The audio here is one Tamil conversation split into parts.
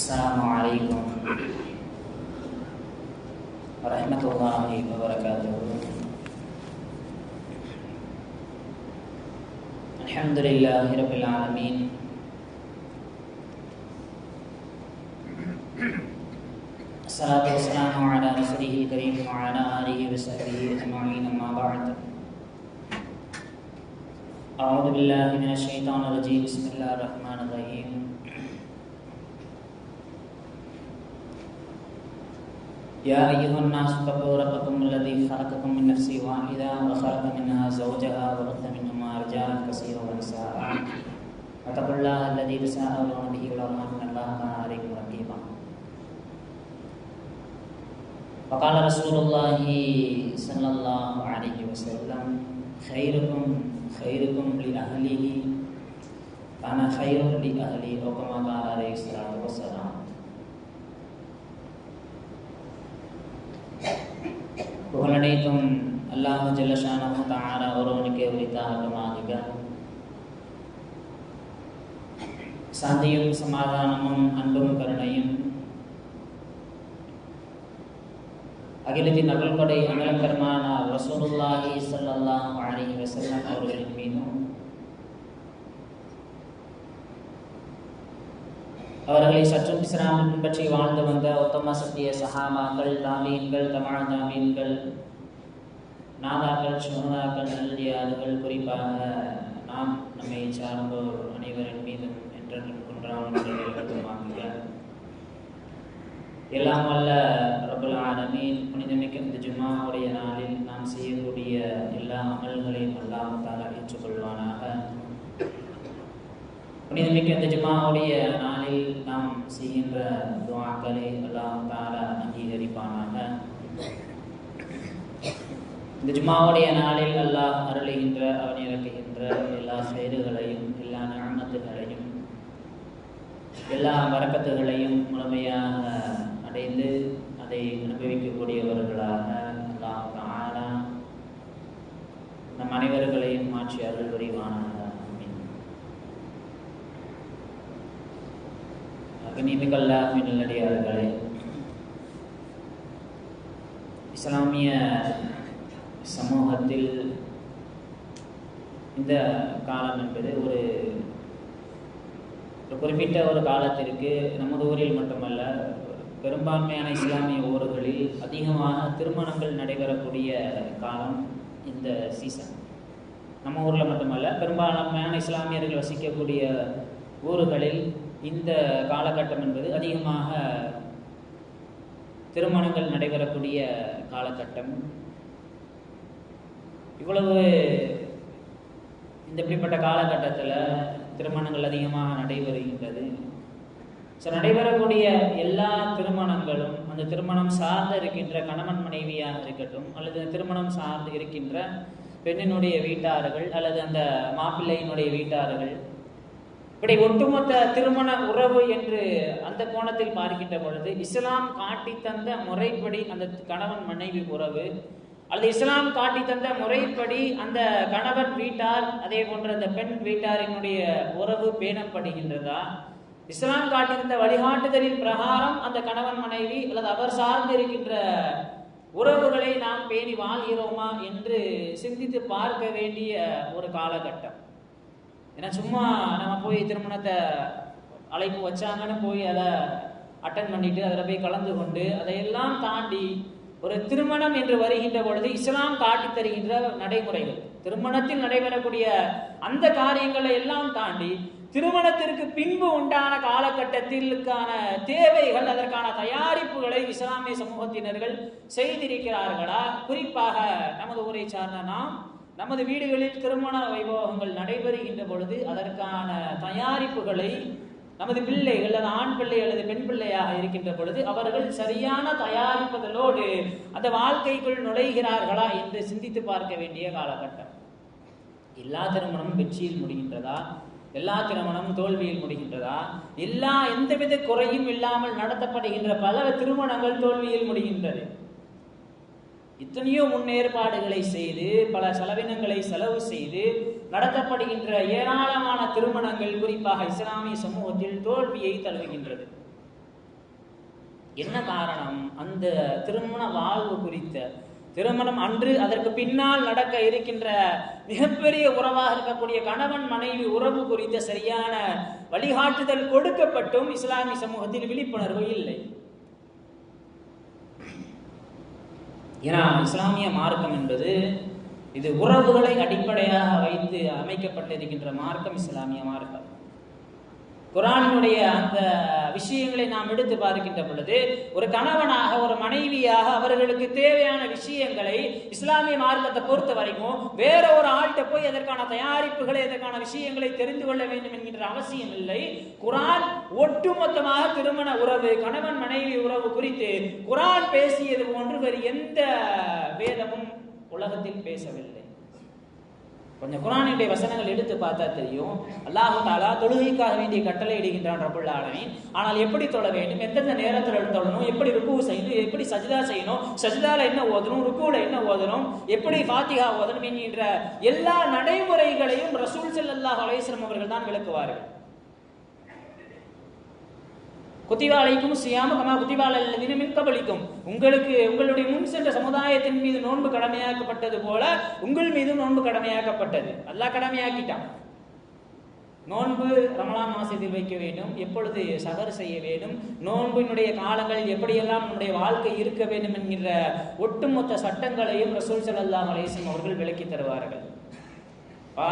Assalamualaikum warahmatullahi wabarakatuh. Alhamdulillahi rabbil alamin. Assalatu wassalamu ala rasulihil karim wa ala alihi wa sahbihi ajma'in, amma ba'd. A'udzu billahi minasy syaithanir rajim. Bismillahirrahmanirrahim. يا أيها الناس اتقوا ربكم الذي خلقكم من نفس واحدة وخلق منها زوجها وبث منهما رجالا كثيرا ونساء واتقوا الله الذي تساءلون به والأرحام إن الله كان عليكم رقيبا. وقال رسول الله صلى الله عليه وسلم خيركم خيركم لأهله فأنا خير لأهلي أو كما قال عليه الصلاة والسلام. புகழனைத்தும் அல்லாஹ் ஜல்ல ஷானஹு தஆலா ஒருவனுக்கே உரித்தாகட்டுமாக. சாந்தியும் சமாதானமும் அன்பும் கருணையும் அகிலத்தின் அருள்கொடை அமலக்கர்மானார் ரசூலுல்லாஹி ஸல்லல்லாஹு அலைஹி வஸல்லம் அவர்களின் மீதும் அவர்களை சற்றும் இஸ்லாமின் பின்பற்றி வாழ்ந்து வந்த உத்தம சத்திய சஹாபாக்கள், தாபீன்கள், தமழ தாபீன்கள், நாதாக்கள், சுஹதாக்கள், நல்லடியார்கள், குறிப்பாக நாம் நம்மை சார்ந்தோர் அனைவரின் மீதும் என்றென்றும் குன்றாமல் எல்லாம் வல்ல ரப்புல் ஆலமீன் புனிதமிக்க இந்த ஜும்ஆவுடைய நாளில் நாம் செய்யக்கூடிய எல்லா அமல்களையும் அல்லாஹ் தஆலா ஏற்றுக்கொள்வானாக. புனிதமிக்க இந்த ஜும்ஆவுடைய நாளில் நாம் செய்கின்ற துஆக்களை அல்லாஹ் தஆலா அங்கீகரிப்பானாக. இந்த ஜும்ஆவுடைய நாளில் அல்லாஹ் அருளுகின்ற, அவன் இறக்குகின்ற எல்லா ஹைறுகளையும், எல்லா நிஅமத்துகளையும், எல்லா பரக்கத்துகளையும் முழுமையாக அடைந்து அதை அனுபவிக்கக்கூடியவர்களாக அல்லாஹ் தஆலா நம் அனைவர்களையும் மாற்றி அருள் புரிவானாக. கண்ணியமிக்க அல்லாஹ்வின் நல்லடியார்களே, இஸ்லாமிய சமூகத்தில் இந்த காலம் என்பது ஒரு குறிப்பிட்ட ஒரு காலத்திற்கு நமது ஊரில் மட்டுமல்ல, பெரும்பான்மையான இஸ்லாமிய ஊர்களில் அதிகமாக திருமணங்கள் நடைபெறக்கூடிய காலம் இந்த சீசன். நம்ம ஊரில் மட்டுமல்ல, பெரும்பான்மையான இஸ்லாமியர்கள் வசிக்கக்கூடிய ஊர்களில் இந்த காலகட்டம் என்பது அதிகமாக திருமணங்கள் நடைபெறக்கூடிய காலகட்டம். இவ்வளவு இப்படிப்பட்ட காலகட்டத்தில் திருமணங்கள் அதிகமாக நடைபெறுகின்றது. நடைபெறக்கூடிய எல்லா திருமணங்களும் அந்த திருமணம் சார்ந்து இருக்கின்ற கணவன் மனைவியாக இருக்கட்டும், அல்லது திருமணம் சார்ந்து இருக்கின்ற பெண்ணினுடைய வீட்டார்கள் அல்லது அந்த மாப்பிள்ளையினுடைய வீட்டார்கள், இப்படி ஒட்டுமொத்த திருமண உறவு என்று அந்த கோணத்தில் பார்க்கின்ற பொழுது இஸ்லாம் காட்டி தந்த முறைப்படி அந்த கணவன் மனைவி உறவு, அல்லது இஸ்லாம் காட்டி தந்த முறைப்படி அந்த கணவன் வீட்டார் அதே போன்ற அந்த பெண் வீட்டாரினுடைய உறவு பேணப்படுகின்றதா, இஸ்லாம் காட்டியிருந்த வழிகாட்டுதலின் பிரகாரம் அந்த கணவன் மனைவி அல்லது அவர் சார்ந்து இருக்கின்ற உறவுகளை நாம் பேணி வாழ்கிறோமா என்று சிந்தித்து பார்க்க வேண்டிய ஒரு காலகட்டம். ஏன்னா சும்மா நம்ம போய் திருமணத்தை அழைப்பு வச்சாங்கன்னு போய் அதை அட்டன் பண்ணிட்டு அதில் போய் கலந்து கொண்டு அதையெல்லாம் தாண்டி ஒரு திருமணம் என்று வருகின்ற பொழுது இஸ்லாம் காட்டி தருகின்ற நடைமுறைகள், திருமணத்தில் நடைபெறக்கூடிய அந்த காரியங்களை எல்லாம் தாண்டி திருமணத்திற்கு பின்பு உண்டான காலகட்டத்திற்கான தேவைகள், அதற்கான தயாரிப்புகளை இஸ்லாமிய சமூகத்தினர்கள் செய்திருக்கிறார்களா? குறிப்பாக நமது ஊரை சார்ந்த நாம் நமது வீடுகளில் திருமண வைபவங்கள் நடைபெறுகின்ற பொழுது அதற்கான தயாரிப்புகளை நமது பிள்ளைகள், அல்லது ஆண் பிள்ளை அல்லது பெண் பிள்ளையாக இருக்கின்ற பொழுது அவர்கள் சரியான தயாரிப்புகளோடு அந்த வாழ்க்கைக்குள் நுழைகிறார்களா என்று சிந்தித்து பார்க்க வேண்டிய காலகட்டம். எல்லா திருமணமும் வெற்றியில் முடிகின்றதா? எல்லா திருமணமும் தோல்வியில் முடிகின்றதா? எந்தவித குறையும் இல்லாமல் நடத்தப்படுகின்ற பல திருமணங்கள் தோல்வியில் முடிகின்றது. எத்தனையோ முன்னேற்பாடுகளை செய்து பல செலவினங்களை செலவு செய்து நடத்தப்படுகின்ற ஏராளமான திருமணங்கள் குறிப்பாக இஸ்லாமிய சமூகத்தில் தோல்வியை தழுவுகின்றது. என்ன காரணம்? அந்த திருமண வாழ்வு குறித்த, திருமணம் அன்று அதற்கு பின்னால் நடக்க இருக்கின்ற மிகப்பெரிய உறவாக இருக்கக்கூடிய கணவன் மனைவி உறவு குறித்த சரியான வழிகாட்டுதல் கொடுக்கப்பட்டும் இஸ்லாமிய சமூகத்தில் விழிப்புணர்வு இல்லை. ஏன்னா இஸ்லாமிய மார்க்கம் என்பது இது உறவுகளை அடிப்படையாக வைத்து அமைக்கப்பட்டிருக்கின்ற மார்க்கம் இஸ்லாமிய மார்க்கம். குர்ஆனினுடைய அந்த விஷயங்களை நாம் எடுத்து பார்க்கின்ற பொழுது ஒரு கணவனாக ஒரு மனைவியாக அவர்களுக்கு தேவையான விஷயங்களை இஸ்லாமிய மார்க்கத்தை பொறுத்த வரைக்கும் வேற ஒரு ஆள்கிட்ட போய் அதற்கான தயாரிப்புகளை அதற்கான விஷயங்களை தெரிந்து கொள்ள வேண்டும் என்கின்ற அவசியம் இல்லை. குர்ஆன் ஒட்டுமொத்தமாக திருமண உறவு, கணவன் மனைவி உறவு குறித்து குர்ஆன் பேசியது போன்று வேறு எந்த வேதமும் உலகத்தில் பேசவில்லை. கொஞ்சம் குர்ஆனுடைய வசனங்கள் எடுத்து பார்த்தா தெரியும். அல்லாஹ் தஆலா தொழுகைக்காக வேண்டிய கட்டளை இடுகின்றான் ரப்புல் ஆலமீன். ஆனால் எப்படி தொழ வேண்டும், எந்தெந்த நேரத்தில் தொழணும், எப்படி ருக்கு செய்யணும், எப்படி சஜ்தா செய்யணும், சஜ்தால என்ன ஓதணும், ருக்குல என்ன ஓதணும், எப்படி ஃபாத்திஹா ஓதணும் என்கின்ற எல்லா நடைமுறைகளையும் ரசூல் ஸல்லல்லாஹு அலைஹி வஸல்லம் அவர்கள் தான் விளக்குவார்கள். குத்திபா அலைக்கும் சியாம கமா குத்திபா அல்லதீன மின் கபலிக்கும், உங்களுக்கு உங்களுடைய முன் சென்ற சமுதாயத்தின் மீது நோன்பு கடமையாக்கப்பட்டது போல உங்கள் மீதும் நோன்பு கடமையாக்கப்பட்டது. அல்லாஹ் கடமையாக்கிட்டான். நோன்பு ரமலான் மாசத்தில் வைக்க வேண்டும், எப்பொழுது சஹர் செய்ய வேண்டும், நோன்பினுடைய காலங்களில் எப்படியெல்லாம் நம்முடைய வாழ்க்கை இருக்க வேண்டும் என்கிற ஒட்டுமொத்த சட்டங்களையும் ரசூல் ஸல்லல்லாஹு அலைஹி வஸல்லம் அவர்கள் விளக்கி தருவார்கள்.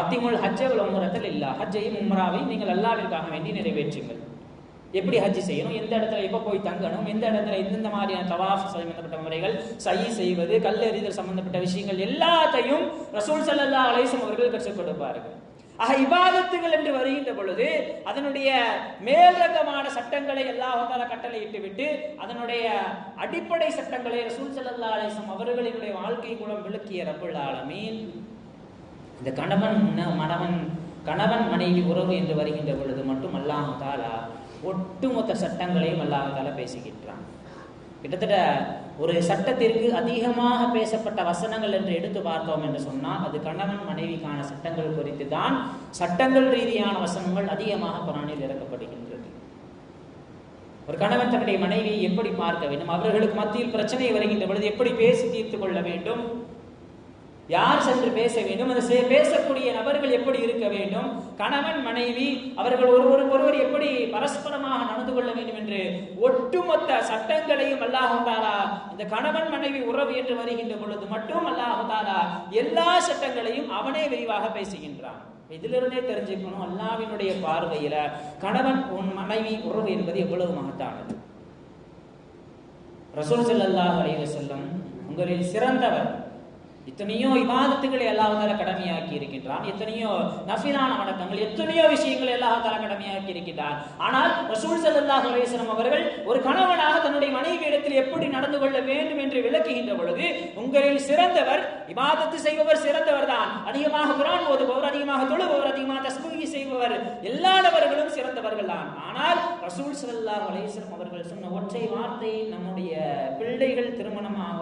அத்திமுல் ஹஜ்ஜ வல் உம்ரத லில்லாஹ், ஹஜ்ஜையும் உம்ராவையும் நீங்கள் அல்லாஹ்விற்காக வேண்டி நிறைவேற்றுங்கள். எப்படி ஹஜ் செய்யணும், எந்த இடத்துல எப்போ போய் தங்கணும், எந்த இடத்துல எந்தெந்த மாதிரியான தவாஃப் சம்பந்தப்பட்ட முறைகள், சயி செய்வது, கல்லெறிதல் சம்பந்தப்பட்ட விஷயங்கள் எல்லாத்தையும் ரசூல் ஸல்லல்லாஹு அலைஹி வஸல்லம் அவர்கள் கற்றுக் கொடுப்பார்கள். ஆக இபாதத்துகள் என்று வருகின்ற பொழுது அதனுடைய மேலரகமான சட்டங்களை அல்லாஹ் தஆலா கட்டளையிட்டு விட்டு அதனுடைய அடிப்படை சட்டங்களை ரசூல் ஸல்லல்லாஹு அலைஹி வஸல்லம் அவர்களினுடைய வாழ்க்கை மூலம் விளக்கிய ரப்புல் ஆலமீன் இந்த கணவன் மனைவி உறவு என்று வருகின்ற பொழுது மட்டும் அல்லாஹ் தஆலா ஒட்டுமொத்த சட்டங்களையும் அல்லாஹ் தஆலா பேசுகின்றான். கிட்டத்தட்ட ஒரு சட்டத்திற்கு அதிகமாக பேசப்பட்ட வசனங்கள் என்று எடுத்து பார்த்தோம் என்று சொன்னால் அது கணவன் மனைவிக்கான சட்டங்கள் குறித்து தான். சட்டங்கள் ரீதியான வசனங்கள் அதிகமாக குர்ஆனில் இறக்கப்படுகின்றது. ஒரு கணவன் தன்னுடைய மனைவியை எப்படி பார்க்க வேண்டும், அவர்களுக்கு மத்தியில் பிரச்சனை வருகின்ற பொழுது எப்படி பேசி தீர்த்து கொள்ள வேண்டும், யார் சென்று பேச வேண்டும், அந்த பேசக்கூடிய நபர்கள் எப்படி இருக்க வேண்டும், கணவன் மனைவி அவர்கள் ஒருவர் எப்படி பரஸ்பரமாக நடந்து கொள்ள வேண்டும் என்று ஒட்டுமொத்த சட்டங்களையும் அல்லாஹ் தஆலா இந்த கணவன் மனைவி உறவு என்று வருகின்ற பொழுது மட்டும் அல்லாஹ் தஆலா எல்லா சட்டங்களையும் அவனே விரிவாக பேசுகின்றான். இதிலிருந்தே தெரிஞ்சுக்கணும் அல்லாஹ்வினுடைய பார்வையில கணவன் மனைவி உறவு என்பது எவ்வளவு மகத்தானது. ரசூல் ஸல்லல்லாஹு அலைஹி வஸல்லம் உங்களில் சிறந்தவர், எத்தனையோ இபாதத்துகளை அல்லாஹ் தஆலா கடமையாக்கி இருக்கின்றான், எத்தனையோ நஃபிலான வணக்கங்கள், எத்தனையோ விஷயங்களை அல்லாஹ் தஆலா கடமையாக்கி இருக்கின்றான். ஆனால் ரசூல் ஸல்லல்லாஹு அலைஹி வஸல்லம் அவர்கள் ஒரு கணவனாக தன்னுடைய மனைவியிடத்தில் எப்படி நடந்து கொள்ள வேண்டும் என்று விளக்குகின்ற பொழுது உங்களில் சிறந்தவர், இபாதத்து செய்பவர் சிறந்தவர் தான், அதிகமாக குர்ஆன் ஓதுபவர், அதிகமாக தொழுபவர், அதிகமாக தஸ்பீஹ் செய்பவர், எல்லா நபர்களும் சிறந்தவர்கள் தான். ஆனால் ரசூல் ஸல்லல்லாஹு அலைஹி வஸல்லம் அவர்கள் சொன்ன ஒற்றை வார்த்தை, நம்முடைய பிள்ளைகள் திருமணமாக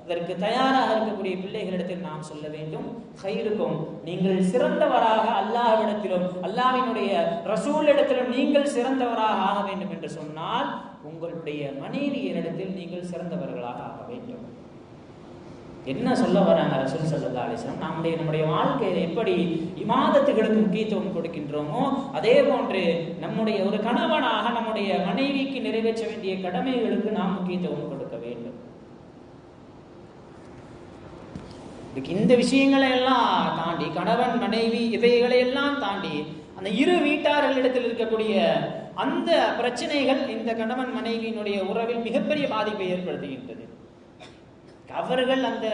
இதற்கு தயாராக இருக்கக்கூடிய பிள்ளைகளிடத்தில் நாம் சொல்ல வேண்டும், கைருக்கும், நீங்கள் சிறந்தவராக அல்லாஹ்விடத்திலும் அல்லாஹ்வினுடைய ரசூலிடத்திலும் நீங்கள் சிறந்தவராக ஆக வேண்டும் என்று சொன்னால் உங்களுடைய மனைவியரிடத்தில் நீங்கள் சிறந்தவர்களாக ஆக வேண்டும். என்ன சொல்ல வராங்க ரசூல் ஸல்லல்லாஹு அலைஹி வஸல்லம்? நம்முடைய வாழ்க்கையில எப்படி இபாதத்துகளுக்கு முக்கியத்துவம் கொடுக்கின்றோமோ அதே போன்று நம்முடைய ஒரு கணவனாக நம்முடைய மனைவிக்கு நிறைவேற்ற வேண்டிய கடமைகளுக்கு நாம் முக்கியத்துவம் கொடுக்க வேண்டும். இந்த விஷயங்களை எல்லாம் தாண்டி கணவன் மனைவி இவைகளை எல்லாம் தாண்டி அந்த இரு வீட்டார்களிடத்தில் இருக்கக்கூடிய அந்த பிரச்சனைகள் இந்த கணவன் மனைவியினுடைய உறவில் மிகப்பெரிய பாதிப்பை ஏற்படுத்துகின்றது. அவர்கள் அந்த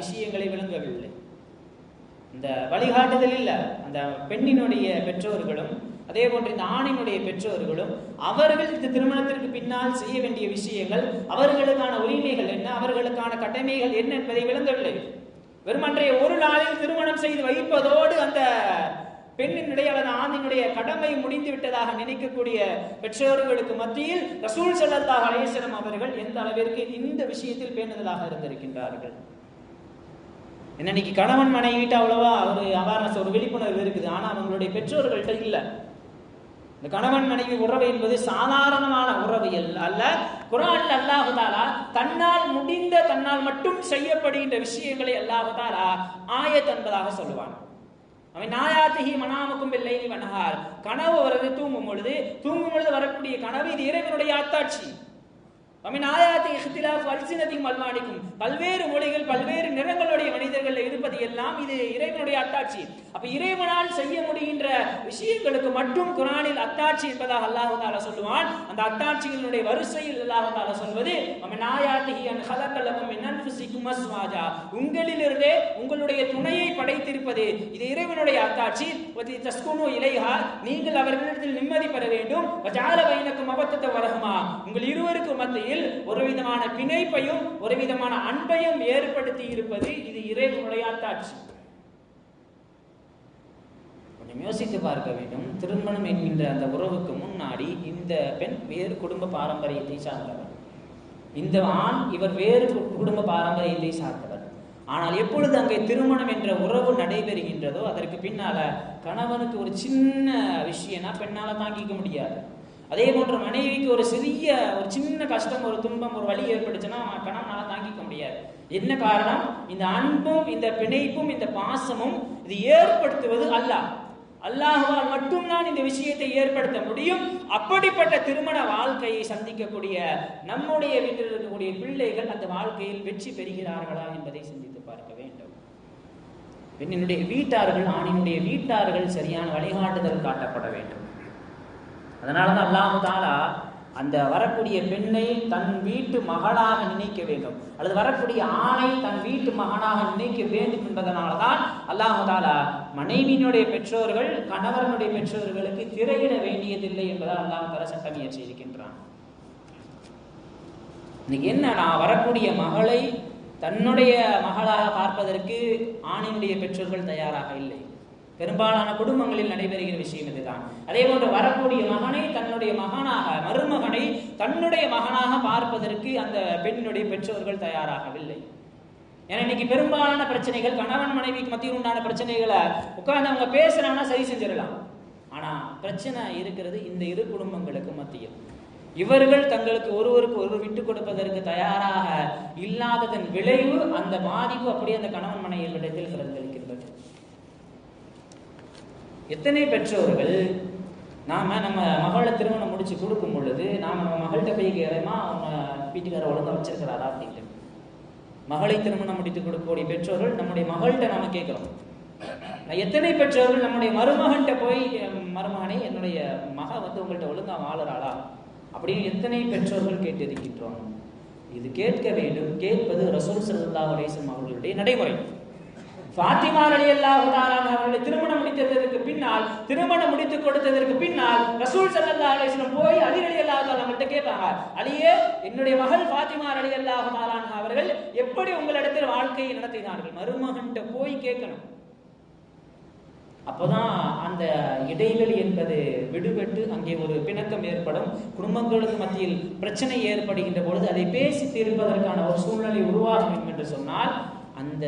விஷயங்களை விளங்கவில்லை, இந்த வழிகாட்டுதல் இல்லை. அந்த பெண்ணினுடைய பெற்றோர்களும் அதே போன்று இந்த ஆணினுடைய பெற்றோர்களும் அவர்கள் இந்த திருமணத்திற்கு பின்னால் செய்ய வேண்டிய விஷயங்கள், அவர்களுக்கான உரிமைகள் என்ன, அவர்களுக்கான கடமைகள் என்ன என்பதை விளங்கவில்லை. வெறுமன்றைய ஒரு நாளில் திருமணம் செய்து வைப்பதோடு அந்த பெண்ணினுடைய அல்லது ஆணினுடைய கடமை முடிந்து விட்டதாக நினைக்கக்கூடிய பெற்றோர்களுக்கு மத்தியில் ரசூல் ஸல்லல்லாஹு அலைஹி வஸல்லம் அவர்கள் எந்த அளவிற்கு இந்த விஷயத்தில் பேணுதலாக இருந்திருக்கின்றார்கள். இன்னைக்கு கணவன் மனைவிட்ட அவ்வளவா ஒரு அவேர்னஸ், ஒரு விழிப்புணர்வு இருக்குது, ஆனா அவங்களுடைய பெற்றோர்கள்ட்ட இல்லை. இந்த கணவன் மனைவி உறவு என்பது சாதாரணமான உறவு அல்ல. குர்ஆன்ல அல்லாஹ் தஆலா தன்னால் முடிந்த, தன்னால் மட்டும் செய்யப்படுகின்ற விஷயங்களை அல்லாஹ் தஆலா ஆயத் என்பதாக சொல்லுவான். அவன் ஆயாத்திஹி மனாமுக்கும் பில்லைலி வனஹார், கனவு வருது தூங்கும் பொழுது வரக்கூடிய கனவு இது இறைவனுடைய அத்தாட்சி. அவன் ஆயாத்தி இஹ்திலாஃப் அல்சினதிக்கும் அல்வானிக்கும், பல்வேறு மொழிகள் பல்வேறு நிறங்களுடைய மனிதர்கள் இருப்பது எல்லாம் இது இறைவனுடைய அத்தாட்சி. அப்ப இறைவனால் செய்ய முடிகின்ற விஷயங்களுக்கு மட்டும் குர்ஆனில் அத்தாட்சி என்பதாக அல்லாஹ் தஆலா சொல்லுவான். அந்த அத்தாட்சிகளுடைய வரிசையில் அல்லாஹ் தஆலா சொல்வது அவன் ஆயாத்திஹி அன் ஹலகலக்கும் மின் அன்ஃபுசிக்கும் அஸ்வாஜா, உங்களிலிருந்தே உங்களுடைய துணையை படைத்திருப்பது இது இறைவனுடைய அத்தாட்சி. வதி தஸ்குனு இலைஹா, நீங்கள் அவர்களிடத்தில் நிம்மதி பெற வேண்டும். வஜஅல பைனக்கும் மவத்தத வரஹமா, உங்கள் இருவருக்கும் மத்தியில் ஒரு விதமான பிணைப்பையும் ஒரு விதமான அன்பையும் ஏற்படுத்தி இருப்பது இது இறைவனுடைய அத்தாட்சி. கொஞ்சம் யோசித்து பார்க்க வேண்டும். திருமணம் என்கின்ற அந்த உறவுக்கு முன்னாடி இந்த பெண் வேறு குடும்ப பாரம்பரியத்தை சார்ந்தவர், இந்த ஆண் இவர் வேறு குடும்ப பாரம்பரியத்தை சார்ந்தவர். ஆனால் எப்பொழுது அங்கே திருமணம் என்ற உறவு நடைபெறுகின்றதோ அதற்கு பின்னால கணவனுக்கு ஒரு சின்ன விஷயம்னா பெண்ணால தாங்கிக்க முடியாது. அதே போன்ற மனைவிக்கு ஒரு சின்ன கஷ்டம், ஒரு துன்பம், ஒரு வலி ஏற்படுச்சுன்னா கணவனால தாங்கிக்க முடியாது. என்ன காரணம்? இந்த அன்பும் இந்த பிணைப்பும் இந்த பாசமும் இது ஏற்படுத்துவது அல்லாஹ்வால் மட்டும்தான் இந்த விஷயத்தை ஏற்படுத்த முடியும். அப்படிப்பட்ட திருமண வாழ்க்கையை சந்திக்கக்கூடிய நம்முடைய வீட்டில் இருக்கக்கூடிய பிள்ளைகள் அந்த வாழ்க்கையில் வெற்றி பெறுகிறார்களா என்பதை சிந்தித்து பார்க்க வேண்டும். பெண்ணினுடைய வீட்டார்கள், ஆணினுடைய வீட்டார்கள் சரியான வழிகாட்டுதல் காட்டப்பட வேண்டும். அதனாலதான் அல்லாஹ் தஆலா அந்த வரக்கூடிய பெண்ணை தன் வீட்டு மகளாக நினைக்க வேண்டும், அல்லது வரக்கூடிய ஆணை தன் வீட்டு மகனாக நினைக்க வேண்டும் என்பதனால்தான் அல்லாஹ் தஆலா மனைவியினுடைய பெற்றோர்கள் கணவனுடைய பெற்றோர்களுக்கு திரையிட வேண்டியதில்லை என்பதால் அல்லாஹ் தஆலா சட்டம் இயற்றி இருக்கின்றான். இன்னைக்கு என்னன்னா, வரக்கூடிய மகளை தன்னுடைய மகளாக பார்ப்பதற்கு ஆணினுடைய பெற்றோர்கள் தயாராக இல்லை. பெரும்பாலான குடும்பங்களில் நடைபெறுகிற விஷயம் இதுதான். அதே போன்று வரக்கூடிய மகனை தன்னுடைய மகனாக, மருமகனை தன்னுடைய மகனாக பார்ப்பதற்கு அந்த பெண்ணுடைய பெற்றோர்கள் தயாராகவில்லை. ஏன்னா இன்னைக்கு பெரும்பாலான பிரச்சனைகள் கணவன் மனைவிக்கு மத்தியில் உண்டான பிரச்சனைகளை உட்கார்ந்து அவங்க பேசுறாங்கன்னா சரி செஞ்சிடலாம். ஆனா பிரச்சனை இருக்கிறது இந்த இரு குடும்பங்களுக்கு மத்தியில். இவர்கள் தங்களுக்கு ஒருவருக்கு ஒருவர் விட்டு கொடுப்பதற்கு தயாராக இல்லாததன் விளைவு, அந்த பாதிப்பு அப்படியே அந்த கணவன் மனைவிகளிடத்தில் பிரதிபலிக்கின்றது. எத்தனை பெற்றோர்கள் நம்ம மகளை திருமணம் முடிச்சு கொடுக்கும் பொழுது நம்ம மகள்கிட்ட போய் கேட்கறோமா அவங்க வீட்டுக்கார ஒழுங்கா வச்சிருக்கிறாரா அப்படின்ட்டு. மகளை திருமணம் முடித்து கொடுக்கக்கூடிய பெற்றோர்கள் நம்முடைய மகள்கிட்ட நாம கேட்கிறோம். எத்தனை பெற்றோர்கள் நம்முடைய மருமகன்கிட்ட போய் மருமகனை என்னுடைய மக உங்கள்கிட்ட ஒழுங்கா வாழறாளா அப்படின்னு எத்தனை பெற்றோர்கள் கேட்டிருக்கின்றோம். இது கேட்க வேண்டும். கேட்பது ரசூல் ஸல்லல்லாஹு அலைஹி வஸல்லம் அவர்களுடைய நடைமுறை. ஃபாத்திமா ரலியல்லாஹு தஆலா அவர்களை திருமணம் முடித்து கொடுத்ததற்கு பின்னால் ரசூல் ஸல்லல்லாஹு அலைஹி வஸல்லம் போய் அலி ரலியல்லாஹு தஆலா அவங்கள்ட்ட கேட்பாங்க, அலியே என்னுடைய மகள் ஃபாத்திமா ரலியல்லாஹு தஆலா அவர்கள் எப்படி உங்களிடத்தில் வாழ்க்கையை நடத்தினார்கள்? மருமகன்கிட்ட போய் கேட்கணும். அப்போதான் அந்த இடைவெளி என்பது விடுபட்டு அங்கே ஒரு பிணக்கம் ஏற்படும். குடும்பங்களுக்கு மத்தியில் பிரச்சனை ஏற்படுகின்ற பொழுது அதை பேசி தீர்ப்பதற்கான ஒரு சூழ்நிலை உருவாகும் என்று சொன்னால் அந்த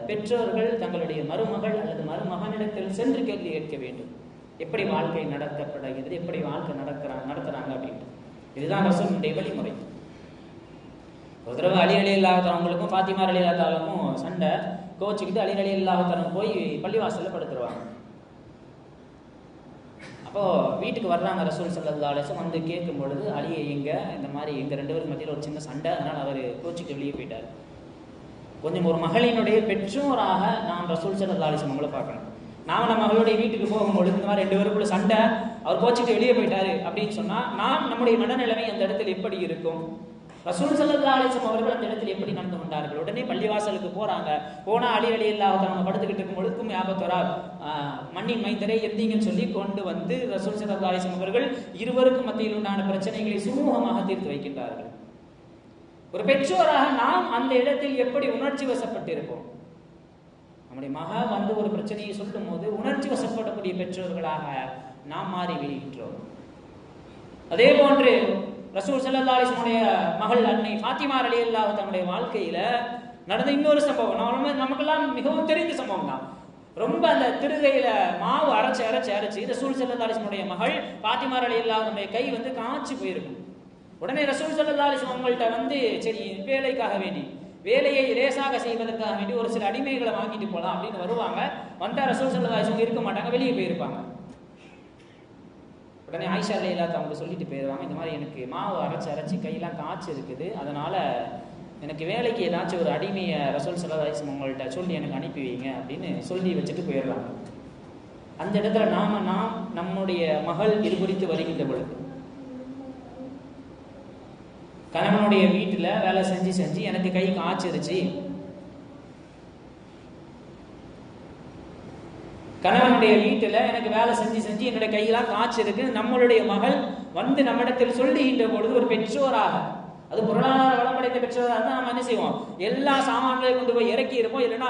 பெற்றோர்கள் தங்களுடைய மருமகள் அல்லது மருமகனிடத்தில் சென்று கேள்வி கேட்க வேண்டும். எப்படி வாழ்க்கை நடத்தப்படுகிறது, எப்படி வாழ்க்கை நடத்துறாங்க அப்படின்ட்டு. இதுதான் ரசூலுடைய வழிமுறை. ஒரு தடவை அலி ரலியல்லாஹு தஆலா அவங்களுக்கும் ஃபாத்திமா ரலியல்லாஹு தஆலாவுக்கும் சண்டை. கோச்சுக்கிட்டு அலி ரலியல்லாஹு தஆலா போய் பள்ளிவாசல்ல படுத்துருவாங்க. அப்போ வீட்டுக்கு வர்றாங்க ரசூல் ஸல்லல்லாஹு அலைஹி வஸல்லம். வந்து கேட்கும் பொழுது அலியை இந்த மாதிரி எங்க ரெண்டு பேருக்கு மத்தியில் ஒரு சின்ன சண்டை, அதனால அவர் கோச்சுக்கிட்டு வெளியே போயிட்டார். கொஞ்சம் ஒரு மகளினுடைய பெற்றோராக நாம் ரசூல் ஸல்லல்லாஹு அலைஹி வஸல்லம் அவங்கள பார்க்கணும். நாம் நம்ம மகளுடைய வீட்டுக்கு போகும்பொழுது இந்த மாதிரி ரெண்டு பேருக்குள்ள சண்டை, அவர் கோச்சிட்டு வெளியே போயிட்டாரு அப்படின்னு சொன்னா நாம் நம்முடைய மனநிலைமை அந்த இடத்துல எப்படி இருக்கும்? ரசூல் ஸல்லல்லாஹு அலைஹி வஸல்லம் அவர்கள் அந்த இடத்துல எப்படி நடந்து கொண்டார்கள்? உடனே பள்ளிவாசலுக்கு போறாங்க. போனா அலி ரலியல்லாஹு தஆலா படுத்துக்கிட்டு இருக்கும் பொழுதுக்கும் யாபத்தரா மண்ணின் மைந்தரை எந்தீங்கன்னு சொல்லி கொண்டு வந்து ரசூல் ஸல்லல்லாஹு அலைஹி வஸல்லம் அவர்கள் இருவருக்கும் மத்தியில் உண்டான பிரச்சனைகளை சுமூகமாக தீர்த்து வைக்கின்றார்கள். ஒரு பெற்றோராக நாம் அந்த இடத்தில் எப்படி உணர்ச்சி வசப்பட்டிருப்போம்? நம்முடைய மக ஒரு பிரச்சனையை சொல்லும் போது உணர்ச்சி வசப்படக்கூடிய பெற்றோர்களாக நாம் மாறி விடுகின்றோம். அதே போன்று ரசூல் ஸல்லல்லாஹு அலைஹி வஸல்லம் மகள் அன்னை ஃபாத்திமா ரலியல்லாஹு தன்னுடைய வாழ்க்கையில நடந்த இன்னொரு சம்பவம் நமக்கெல்லாம் மிகவும் தெரிந்த சம்பவம் தான். ரொம்ப அந்த திருகையில மாவு அரைச்சு ரசூல் ஸல்லல்லாஹு அலைஹி வஸல்லம் மகள் பாத்திமா ரலியல்லாஹு அன்ஹா கை வந்து காய்ச்சி போயிருக்கும். உடனே ரசூல் ஸல்லல்லாஹு அலைஹி வஸல்லம் அவங்கள்ட்ட வந்து சரி வேலைக்காக வேண்டி வேலையை லேசாக செய்வதற்காக வேண்டி ஒரு சில அடிமைகளை வாங்கிட்டு போகலாம் அப்படின்னு வருவாங்க. வந்தா ரசூல் ஸல்லல்லாஹு அலைஹி வஸல்லம் இருக்க மாட்டாங்க, வெளியே போயிருப்பாங்க. உடனே ஆயிஷா ரலியல்லாஹு அவங்க சொல்லிட்டு போயிடுவாங்க, இந்த மாதிரி எனக்கு மாவு அரைச்சு கையெல்லாம் காய்ச்சி இருக்குது, அதனால எனக்கு வேலைக்கு ஏதாச்சும் ஒரு அடிமையை ரசூல் ஸல்லல்லாஹு அலைஹி வஸல்லம் உங்கள்கிட்ட சொல்லி எனக்கு அனுப்பி வைங்க அப்படின்னு சொல்லி வச்சுட்டு போயிடுறாங்க. அந்த இடத்துல நாம் நம்முடைய மகள் இது குறித்து வருகின்ற பொழுது கணவனுடைய வீட்டுல வேலை செஞ்சு எனக்கு கை காய்ச்சிருச்சு, கணவனுடைய வீட்டுல எனக்கு வேலை செஞ்சு என்னுடைய கையெல்லாம் காய்ச்சிருக்கு, நம்மளுடைய மகள் வந்து நம்மிடத்தில் சொல்லுகின்ற பொழுது ஒரு பெற்றோராக, அது பொருளாதார வளமடைந்த பெற்றோராக இருந்தால் நம்ம என்ன செய்வோம், எல்லா சாமான்களையும் கொண்டு போய் இறக்கி இருப்போம். இல்லைன்னா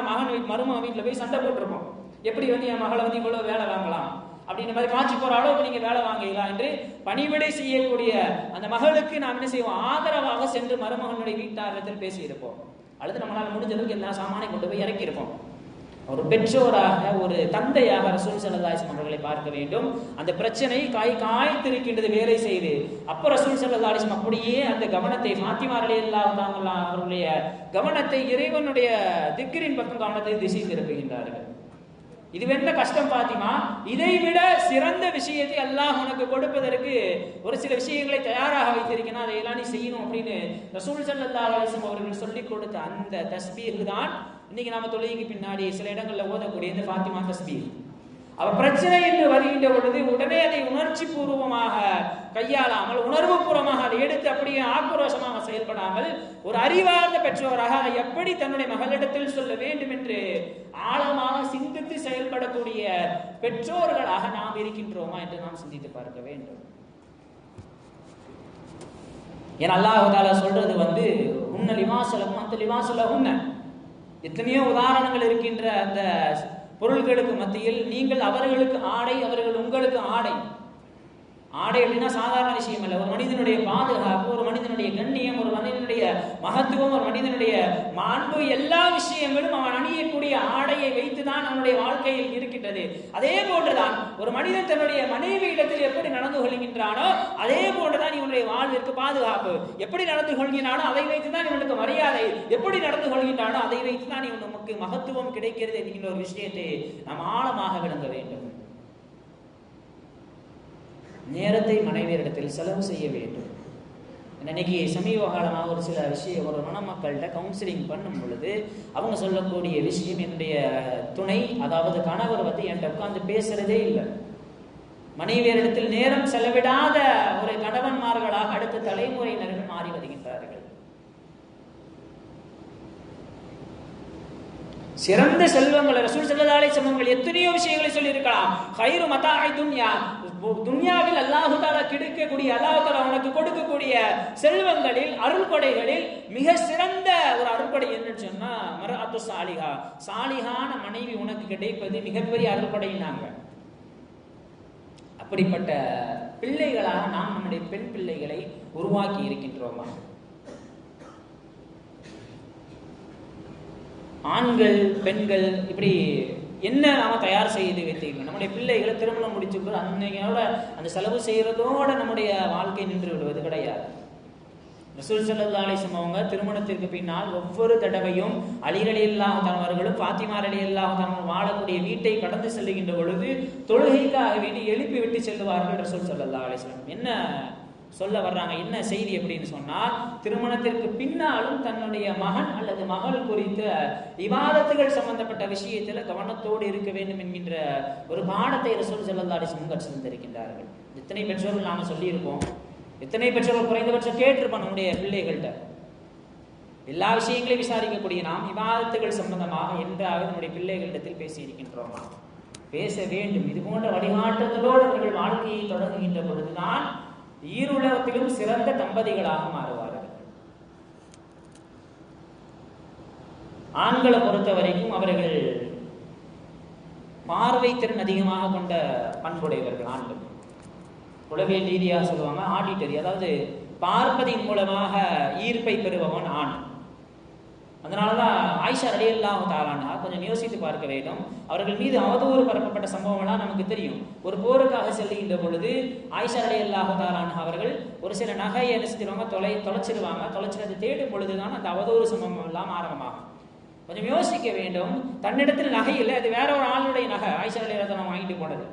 மருமகன் வீட்டில் போய் சண்டை போட்டிருப்போம், எப்படி வந்து என் மகளை வந்து இவ்வளவு வேலை வாங்கலாம் அப்படின்ற மாதிரி, காட்சி போற அளவுக்கு நீங்க வேலை வாங்கலாம் என்று பணிவிடை செய்யக்கூடிய அந்த மகளுக்கு நாம் என்ன செய்வோம், ஆதரவாக சென்று மருமகனுடைய வீட்டாரிடத்தில் பேசி இருப்போம். அல்லது நம்மளால் முடிஞ்ச அளவுக்கு எல்லா சாமானையும் கொண்டு போய் இறக்கி இருப்போம். ஒரு பெற்றோராக ஒரு தந்தையாக ரசூல் ஸல்லல்லாஹு அலைஹி வஸல்லம் அவர்களை பார்க்க வேண்டும். அந்த பிரச்சனை காய்த்திருக்கின்றது வேலை செய்து, அப்போ ரசூல் ஸல்லல்லாஹு அலைஹி வஸல்லம் அப்படியே அந்த கவனத்தை ஃபாத்திமா ரலியல்லாஹு தஆலா அவர்களுடைய கவனத்தை இறைவனுடைய திக்ரின் பக்கம் கவனத்தை திசை திருப்புகின்றார்கள். இது என்ன கஷ்டம் பாத்திமா, இதை விட சிறந்த விஷயத்தை அல்லாஹ் உனக்கு கொடுப்பதற்கு ஒரு சில விஷயங்களை தயாராக வைத்திருக்கணும், அதையெல்லாம் நீ செய்யணும் அப்படின்னு ரசூல் ஸல்லல்லாஹு அலைஹி வஸல்லம் அவர்கள் சொல்லிக் கொடுத்த அந்த தஸ்பீஹ் தான் இன்னைக்கு நாம தொழுகைக்கு பின்னாடி சில இடங்கள்ல ஓதக்கூடிய இந்த ஃபாத்திமா தஸ்பீஹ். அவ பிரச்சனை என்று வருகின்ற பொழுது உடனே அதை உணர்ச்சி பூர்வமாக கையாளாமல், உணர்வு பூர்வமாக அதை எடுத்து அப்படியே ஆக்ரோஷமாக செயல்படாமல், ஒரு அறிவார்ந்த பெற்றோராக அதை எப்படி தன்னுடைய மகளிடத்தில் சொல்ல வேண்டும் என்று ஆழமாக சிந்தித்து செயல்படக்கூடிய பெற்றோர்களாக நாம் இருக்கின்றோமா என்று நாம் சிந்தித்து பார்க்க வேண்டும். ஏன்னா அல்லாஹ் தஆலா சொல்றது வந்து உன்ன லிமாசலகும் அந்த லிமாசலகுன்ன, எத்தனையோ உதாரணங்கள் இருக்கின்ற அந்த பொருள்களுக்கு மத்தியில் நீங்கள் அவர்களுக்கு ஆடை, அவர்கள் உங்களுக்கு ஆடை. ஆடை அப்படின்னா சாதாரண விஷயம் அல்ல. ஒரு மனிதனுடைய பாதுகாப்பு, ஒரு மனிதனுடைய கண்ணியம், ஒரு மனிதனுடைய மகத்துவம், ஒரு மனிதனுடைய மாண்பு, எல்லா விஷயங்களும் அவன் அணியக்கூடிய ஆடையை வைத்துதான் அவனுடைய வாழ்க்கையில் இருக்கின்றது. அதே போன்றுதான் ஒரு மனிதன் தன்னுடைய மனைவி இடத்தில் எப்படி நடந்து கொள்கின்றானோ அதே போன்றுதான் இவனுடைய வாழ்விற்கு பாதுகாப்பு. எப்படி நடந்து கொள்கிறானோ அதை வைத்துதான் இவனுக்கு மரியாதை, எப்படி நடந்து கொள்கின்றானோ அதை வைத்துதான் இவன் நமக்கு மகத்துவம் கிடைக்கிறது என்கின்ற ஒரு விஷயத்தை நாம் ஆழமாக விளங்க வேண்டும். நேரத்தை மனைவியரிடத்தில் செலவு செய்ய வேண்டும். இன்னைக்கு சமீப காலமாக ஒரு சில விஷயம், ஒரு மணமக்கள்கிட்ட கவுன்சிலிங் பண்ணும் பொழுது அவங்க சொல்லக்கூடிய விஷயம், என்னுடைய துணை அதாவது கணவர் வந்து என்கிட்ட உட்கார்ந்து பேசுறதே இல்லை. மனைவியரிடத்தில் நேரம் செலவிடாத ஒரு கணவன்மார்களாக அடுத்த தலைமுறையினர்கள் மாறி வருகின்றார்கள். சிறந்த செல்வங்கள் ரசூல் ஸல்லல்லாஹு அலைஹி வஸல்லம் எத்தனையோ விஷயங்களை சொல்லி இருக்கலாம். கைரு மதாஇ துன்யா, துன்யாவில் அல்லாஹ் தஆலா கிடைக்கக்கூடிய, அல்லாஹ் தஆலா உனக்கு கொடுக்கக்கூடிய செல்வங்களில், அருள்கொடைகளில் மிக சிறந்த ஒரு அருள்கொடை என்னன்னு சொன்னா மர்அத்து சாலிஹா, சாலிஹான மனைவி உனக்கு கிடைப்பது மிகப்பெரிய அருள்கொடைனாங்க. அப்படிப்பட்ட பிள்ளைகளாக நாம் நம்முடைய பெண் பிள்ளைகளை உருவாக்கி இருக்கின்றோமா? ஆண்கள் பெண்கள் இப்படி என்ன நாம தயார் செய்து வைத்திருக்கோம்? நம்முடைய பிள்ளைகளை திருமணம் முடிச்சு அன்னையோட அந்த செலவு செய்யறதோட நம்முடைய வாழ்க்கை நின்று விடுவது கிடையாது. ரசூல் ஸல்லல்லாஹு அலைஹி வஸல்லம் அவங்க திருமணத்திற்கு பின்னால் ஒவ்வொரு தடவையும் அலி ரலியல்லாஹு தஆலா அவர்களும் ஃபாத்திமா ரலியல்லாஹு தஆலா வாழக்கூடிய வீட்டை கடந்து செல்லுகின்ற பொழுது தொழுகைக்காக வேண்டி எழுப்பி விட்டு செல்வார்கள் ரசூல் ஸல்லல்லாஹு அலைஹி வஸல்லம். என்ன சொல்ல வர்றாங்க, என்ன செய்தி அப்படின்னு சொன்னால், திருமணத்திற்கு பின்னாலும் தன்னுடைய மகன் அல்லது மகள் குறித்த இபாதத்துகள் சம்பந்தப்பட்ட விஷயத்துல கவனத்தோடு இருக்க வேண்டும் என்கின்ற ஒரு பாடத்தை ரசூல் ஸல்லல்லாஹு அலைஹி வஸல்லம் கற்றுத் தந்திருக்கின்றார்கள். எத்தனை பெற்றோர்கள் நாம சொல்லி இருப்போம், எத்தனை பெற்றோர்கள் குறைந்தபட்சம் கேட்டிருப்போம் நம்முடைய பிள்ளைகள்கிட்ட. எல்லா விஷயங்களையும் விசாரிக்கக்கூடிய நாம் இபாதத்துகள் சம்பந்தமாக என்றாவது நம்முடைய பிள்ளைகளிடத்தில் பேசி இருக்கின்றோமா? பேச வேண்டும். இது போன்ற வழிகாட்டுதலோடு அவர்கள் வாழ்க்கையை தொடங்குகின்ற பொழுதுதான் ஈருலகத்திலும் சிறந்த தம்பதிகளாக மாறுவார்கள். ஆண்களை பொறுத்த வரைக்கும் அவர்கள் பார்வை திறன் அதிகமாக கொண்ட பண்புடையவர்கள் ஆண்கள். உளவியல் ரீதியாக சொல்லுவாங்க ஆடிட்டரி, அதாவது பார்ப்பதின் மூலமாக ஈர்ப்பை பெறுபவன் ஆண். அதனாலதான் ஆயிஷா ரலியல்லாஹு தஆலா அன்ஹா கொஞ்சம் யோசித்து பார்க்க வேண்டும். அவர்கள் மீது அவதூறு பரப்பப்பட்ட சம்பவம்லாம் நமக்கு தெரியும். ஒரு போருக்காக செல்லுகின்ற பொழுது ஆயிஷா ரலியல்லாஹு தஆலா அன்ஹா அவர்கள் ஒரு சில நகையை என்ன செஞ்சிருவாங்க, தொலைச்சிருவாங்க. தொலைச்சினது தேடும் பொழுதுதான் அந்த அவதூறு சம்பவம் எல்லாம் ஆரம்பமாகும். கொஞ்சம் யோசிக்க வேண்டும். தன்னிடத்தில் நகை இல்லை, அது வேற ஒரு ஆளுடைய நகை, ஆயிஷா ரலியல்லாஹு தஆலா வாங்கிட்டு போனது.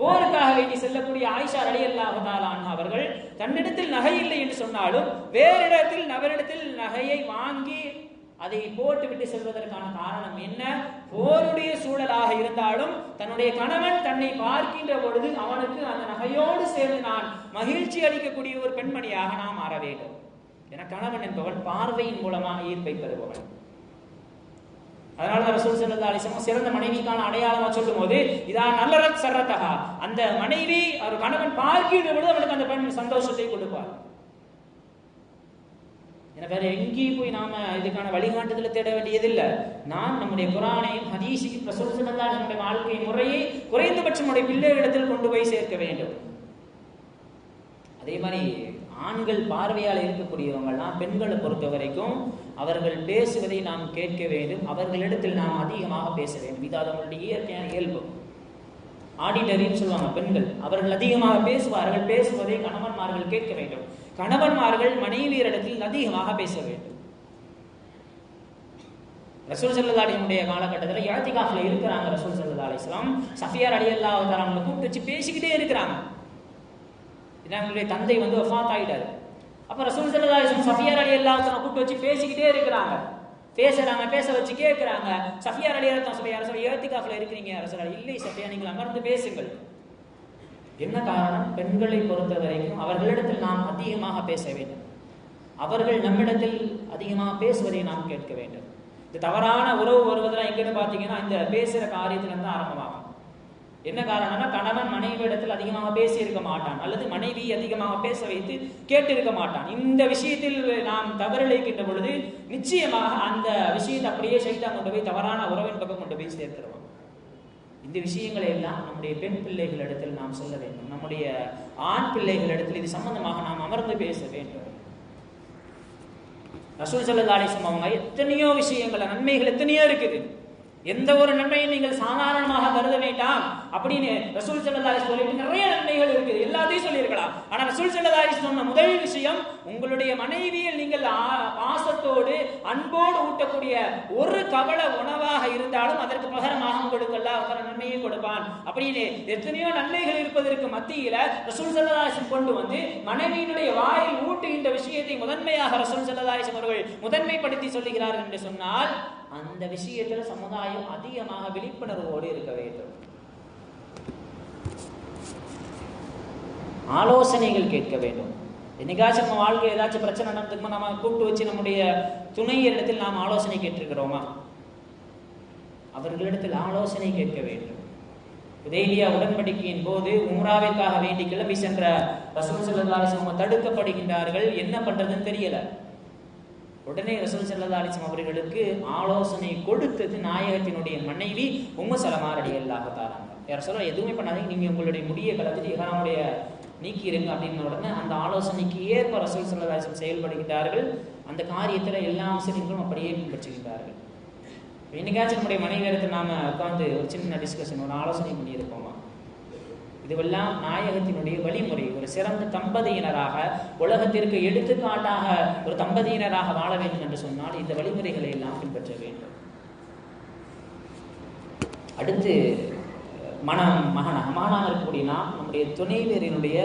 போருக்காக வேண்டி செல்லக்கூடிய ஆயிஷா ரலியல்லாஹு தஆலா அன்ஹா அவர்கள் தன்னிடத்தில் நகை இல்லை என்று சொன்னாலும் வேறு இடத்தில் நபரிடத்தில் நகையை வாங்கி அதை போட்டுவிட்டு செல்வதற்கான காரணம் என்ன? போருடைய சூழலாக இருந்தாலும் தன்னுடைய கணவன் தன்னை பார்க்கின்ற பொழுது அவனுக்கு அந்த நகையோடு சேர்ந்து நான் மகிழ்ச்சி அளிக்கக்கூடிய ஒரு பெண்மணியாக நாம் மாற வேண்டும். என கணவன் என்பவன் பார்வையின் மூலமாக ஈர்ப்பை பெறுபவன். அதனால ரசூல் ஸல்லல்லாஹு அலைஹி வஸல்லம் சிறந்த மனைவிக்கான அடையாளமா சொல்லும் போது இதான் நல்லரத் சர்ரதஹா, அந்த மனைவி ஒரு கணவன் பார்க்கின்ற பொழுது அவனுக்கு அந்த பெண் சந்தோஷத்தை கொடுப்பார். வேற எங்கேயும் போய் நாம இதுக்கான வழிகாட்டுதலை தேட வேண்டியதில்லை. நாம் நம்முடைய குர்ஆனையும் ஹதீஸையும் ரசூல் ஸல்லல்லாஹு அலைஹி வஸல்லம் வாழ்க்கை முறையை குறைந்தபட்சம் நம்முடைய பிள்ளைகளிடத்தில் கொண்டு போய் சேர்க்க வேண்டும். அதே மாதிரி ஆண்கள் பார்வையால் இருக்கக்கூடியவங்கள்லாம் பெண்களை பொறுத்த வரைக்கும் அவர்கள் பேசுவதை நாம் கேட்க வேண்டும். அவர்களிடத்தில் நாம் அதிகமாக பேச வேண்டும். இது அவர்களுடைய இயற்கையான இயல்பு. ஆடிட்டரின்னு சொல்லுவாங்க பெண்கள், அவர்கள் அதிகமாக பேசுவார்கள். பேசுவதை கணவன்மார்கள் கேட்க வேண்டும். கணவன்மார்கள் மனைவியரிடத்தில் அதிகமாக பேச வேண்டும். ரசூல் ஸல்லல்லாஹு அலைஹி வஸல்லம் காலகட்டத்தில் இஅ்திகாஃப்ல இருக்கிறாங்க. ரசூல் ஸல்லல்லாஹு அலைஹி வஸல்லம் சஃபியா ரலியல்லாஹு தஆலா அவங்களை கூப்பிட்டு வச்சு பேசிக்கிட்டே இருக்கிறாங்க. அவங்களுடைய தந்தை வஃபாத் ஆயிட்டாரு. அப்ப ரசூல் ஸல்லல்லாஹு அலைஹி வஸல்லம் சஃபியா ரலியல்லாஹு தஆலா கூப்பிட்டு வச்சு பேசிக்கிட்டே இருக்கிறாங்க. பேசுறாங்க, பேச வச்சு கேட்கிறாங்க. சஃபியா ரலியல்லாஹு தஆலா இஅ்திகாஃப்ல இருக்கிறீங்க ரசூலுல்லாஹ், இல்லை சஃபியா நீங்கள் அமர்ந்து பேசுங்கள். என்ன காரணம்? பெண்களை பொறுத்த வரைக்கும் அவர்களிடத்தில் நாம் அதிகமாக பேச வேண்டும். அவர்கள் நம்மிடத்தில் அதிகமாக பேசுவதை நாம் கேட்க வேண்டும். இந்த தவறான உறவு வருவதெல்லாம் எங்கன்னு பார்த்தீங்கன்னா இந்த பேசுகிற காரியத்துல இருந்து ஆரம்பமாகும். என்ன காரணம்னா கணவன் மனைவி இடத்தில் அதிகமாக பேசி இருக்க மாட்டான், அல்லது மனைவி அதிகமாக பேச வைத்து கேட்டு இருக்க மாட்டான். இந்த விஷயத்தில் நாம் தவறிழைக்கின்ற பொழுது நிச்சயமாக அந்த விஷயத்தை அப்படியே ஷைத்தான் கொண்டு போய் தவறான உறவின் பக்கம் கொண்டு போய் சேர்த்துருவோம். இந்த விஷயங்களை எல்லாம் நம்முடைய பெண் பிள்ளைகளிடத்தில் நாம் சொல்ல வேண்டும். நம்முடைய ஆண் பிள்ளைகளிடத்தில் இது சம்பந்தமாக நாம் அமர்ந்து பேச வேண்டும். ரசூல் ஸல்லல்லாஹு அலைஹி வஸல்லம் அவங்க எத்தனையோ விஷயங்கள், நன்மைகள் எத்தனையோ இருக்குது. எந்த ஒரு நன்மையும் நீங்கள் சாதாரணமாக கருத வேண்டாம் அப்படின்னு ரசூல் ஸல்லல்லாஹு அலைஹி வஸல்லம் சொல்லிட்டு நிறைய நன்மைகள் இருக்குது, எல்லாத்தையும் சொல்லியிருக்கலாம். ஆனா ரசூல் ஸல்லல்லாஹு அலைஹி வஸல்லம் சொன்ன முதல் விஷயம், உங்களுடைய மனைவியை நீங்கள் பாசத்தோடு அன்போடு ஊட்டக்கூடிய ஒரு கவல உணவாக இருந்தாலும் அதற்கு பகரமாக உங்களுக்கு அல்லாஹ் நன்மையை கொடுப்பான் அப்படின்னு எத்தனையோ நன்மைகள் இருப்பதற்கு மத்தியில ரசூல் ஸல்லல்லாஹு அலைஹி வஸல்லம் கொண்டு வந்து மனைவியினுடைய வாயில் ஊட்டுகின்ற விஷயத்தை முதன்மையாக ரசூல் ஸல்லல்லாஹு அலைஹி வஸல்லம் அவர்கள் முதன்மைப்படுத்தி சொல்லுகிறார்கள் என்று சொன்னால் அந்த விஷயத்தில் சமுதாயம் அதிகமாக விழிப்புணர்வோடு இருக்க வேண்டும். ஆலோசனைகள் கேட்க வேண்டும். என்னைக்காச்சும் நம்ம வாழ்க்கை ஏதாச்சும் பிரச்சனை நடந்துக்குமா நம்ம கூப்பிட்டு வச்சு நம்முடைய துணையரிடத்தில் நாம் ஆலோசனை கேட்டிருக்கிறோமா? அவர்களிடத்தில் ஆலோசனை கேட்க வேண்டும். ஹுதைபியா உடன்படிக்கையின் போது உம்ராவிற்காக வேண்டி கிளம்பி சென்ற ரசூல் ஸல்லல்லாஹு அலைஹி வஸல்லம் தடுக்கப்படுகின்றார்கள். என்ன பண்றதுன்னு தெரியல. உடனே ரசூல் ஸல்லல்லாஹு அலைஹி வஸல்லம் அவர்களுக்கு ஆலோசனை கொடுத்தது நாயகத்தினுடைய மனைவி உம்மு ஸலமா ரலியல்லாஹு தஆலா. யார் சொல்ல எதுவுமே பண்ணாதீங்க, நீங்க உங்களுடைய முடியை கலந்துட்டு இஹ்ராமுடைய நீக்கிருங்க அப்படின்ன உடனே அந்த ஆலோசனைக்கு ஏற்ப ரசூல் ஸல்லல்லாஹு அலைஹி வஸல்லம் செயல்படுகிறார்கள். அந்த காரியத்தில் எல்லா முஸ்லிம்களும் அப்படியே பின்பற்றுகிறார்கள். என்னைக்காச்சும் நம்முடைய மனைவி இடத்துல நாம உட்காந்து ஒரு சின்ன டிஸ்கஷன், ஒரு ஆலோசனை பண்ணியிருப்போமா? இதுவெல்லாம் நாயகத்தினுடைய வழிமுறை. ஒரு சிறந்த தம்பதியினராக, உலகத்திற்கு எடுத்துக்காட்டாக ஒரு தம்பதியினராக வாழ வேண்டும் என்று சொன்னால் இந்த வழிமுறைகளை எல்லாம் பின்பற்ற வேண்டும். அடுத்து மகனாக இருக்கக்கூடிய நாம் நம்முடைய துணைவியரினுடைய